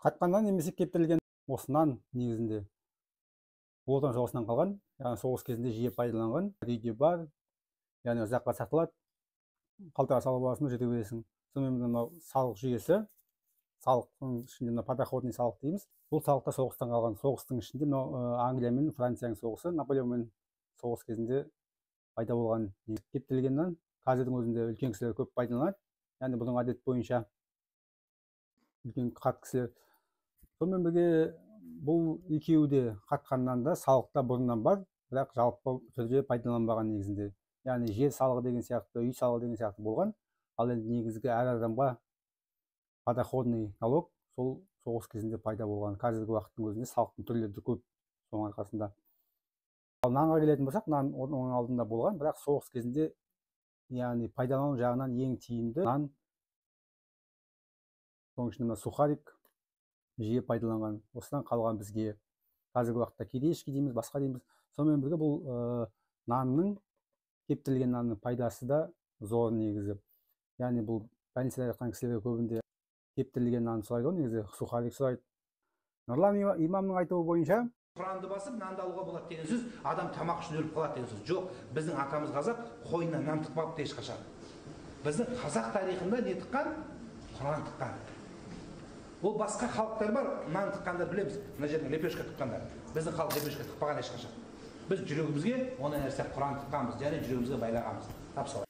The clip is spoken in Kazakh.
Қатқаннан немесе кептірілген осынан негізінде Ұлы Отан соғысынан қалған, яғни соғыс кезінде жиі пайдаланған, үйде бар, яғни ұзаққа сақталады, қалтаға салып аласың, жете бересің. Сонымен мынау салық жүйесі, салықтың ішінде мына подоходный салық дейміз. Бұл салық та соғыстан қалған. Соғыстың ішінде мынау Англия мен Францияның соғысы, Наполеонмен соғыс кезінде пайда болған. Кептірілгеннен қазірдің өзінде үлкен кісілер көп пайдаланады. Яғни бұның әдет бойынша үлкен қарт кісілер. Сонымен бірге бұл екеуі де қатқаннан да салықта бұрыннан бар, бірақ жалпы түрде пайдаланбаған негізінде. Яғни жер салығы деген сияқты, үй салығы деген сияқты болған. Ал енді негізгі әр адамға подоходный налог сол соғыс кезінде пайда болған. Қазіргі уақыттың өзінде салықтың түрлері көп соның арқасында. Ал нанға келетін болсақ, нан оның алдында болған, бірақ соғыс кезінде яғни пайдалану жағынан ең тиімді нан. Соның ішінде сухарик жиі пайдаланған. Осыдан қалған бізге қазіргі уақытта кирешки дейміз, басқа дейміз. Сонымен бірге бұл нанның, кептірілген нанның пайдасы да зор негізі. Яғни бұл больницада жатқан кісілерге көбінде кептірілген нан сұрайды ғой, негізі сухарик сұрайды. Нұрлан имамның айтуы бойынша Құранды басып нанды алуға болады деген сөз, адам тамақ үшін өліп қалады деген сөз. Жоқ, біздің атамыз қазақ қойына нан тықпапты ешқашан. Біздің қазақ тарихында не тыққан? Құран тыққан. Ол басқа халықтар бар, нан тыққандар білеміз. Мына жерде лепешка тыққандар. Біздің халық лепешка тықпаған ешқашан. Біз жүрегімізге ондай нәрсе Құран тыққанбыз, және жүрегімізге байлағанбыз.